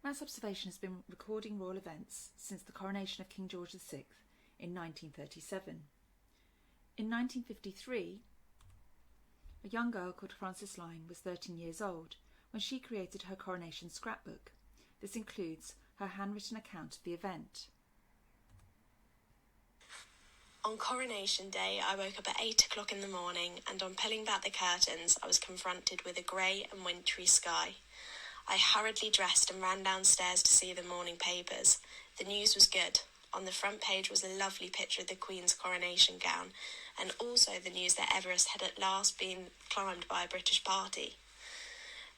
Mass observation has been recording royal events since the coronation of King George VI in 1937. In 1953, a young girl called Frances Lyne was 13 years old when she created her coronation scrapbook. This includes her handwritten account of the event. On Coronation Day, I woke up at 8 o'clock in the morning, and on pulling back the curtains, I was confronted with a grey and wintry sky. I hurriedly dressed and ran downstairs to see the morning papers. The news was good. On the front page was a lovely picture of the Queen's coronation gown, and also the news that Everest had at last been climbed by a British party.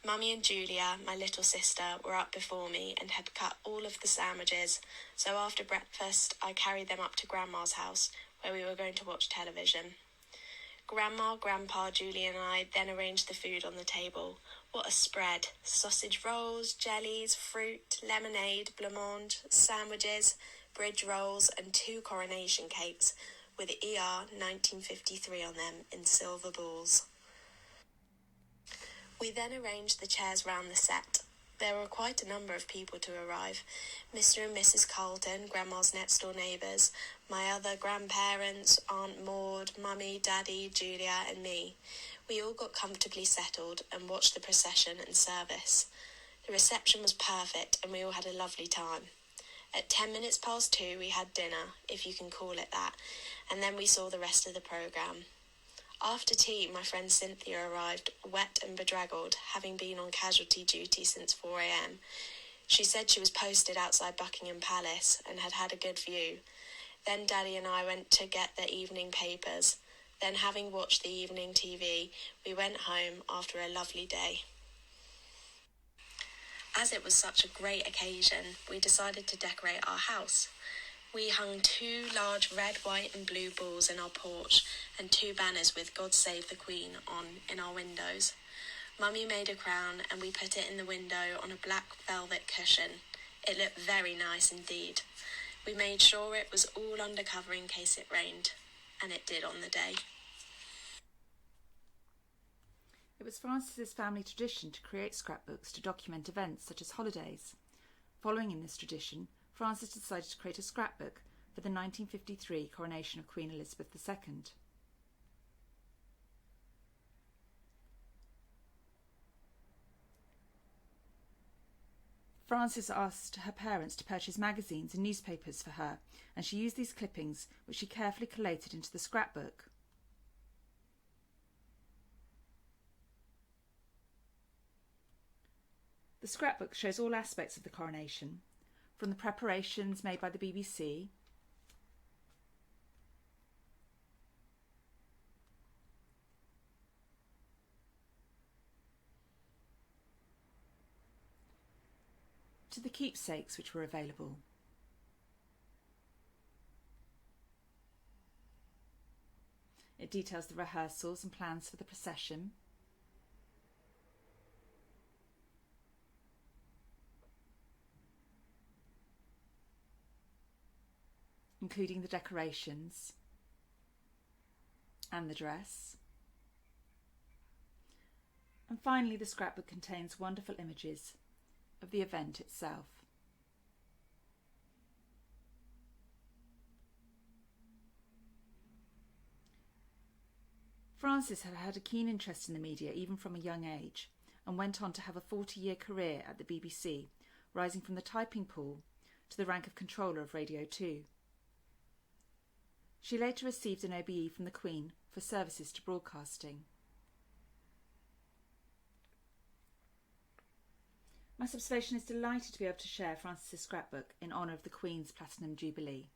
Mummy and Julia, my little sister, were up before me and had cut all of the sandwiches, so after breakfast I carried them up to Grandma's house, where we were going to watch television. Grandma, Grandpa, Julia and I then arranged the food on the table. What a spread! Sausage rolls, jellies, fruit, lemonade, blancmange, sandwiches, bridge rolls and 2 coronation cakes with ER 1953 on them in silver balls. We then arranged the chairs round the set. There were quite a number of people to arrive. Mr. and Mrs. Carlton, Grandma's next-door neighbours, my other grandparents, Aunt Maud, Mummy, Daddy, Julia and me. We all got comfortably settled and watched the procession and service. The reception was perfect and we all had a lovely time. At 10 minutes past 2 we had dinner, if you can call it that, and then we saw the rest of the programme. After tea, my friend Cynthia arrived, wet and bedraggled, having been on casualty duty since 4 a.m. She said she was posted outside Buckingham Palace and had had a good view. Then Daddy and I went to get the evening papers. Then, having watched the evening TV, we went home after a lovely day. As it was such a great occasion, we decided to decorate our house. We hung 2 large red, white and blue balls in our porch and 2 banners with God Save the Queen on in our windows. Mummy made a crown and we put it in the window on a black velvet cushion. It looked very nice indeed. We made sure it was all under cover in case it rained, and it did on the day. It was Frances's family tradition to create scrapbooks to document events such as holidays. Following in this tradition, Frances decided to create a scrapbook for the 1953 coronation of Queen Elizabeth II. Frances asked her parents to purchase magazines and newspapers for her, and she used these clippings, which she carefully collated into the scrapbook. The scrapbook shows all aspects of the coronation, from the preparations made by the BBC, to the keepsakes which were available. It details the rehearsals and plans for the procession, including the decorations and the dress. And finally, the scrapbook contains wonderful images of the event itself. Frances had had a keen interest in the media even from a young age and went on to have a 40-year career at the BBC, rising from the typing pool to the rank of controller of Radio 2. She later received an OBE from the Queen for services to broadcasting. Mass Observation is delighted to be able to share Frances's scrapbook in honour of the Queen's Platinum Jubilee.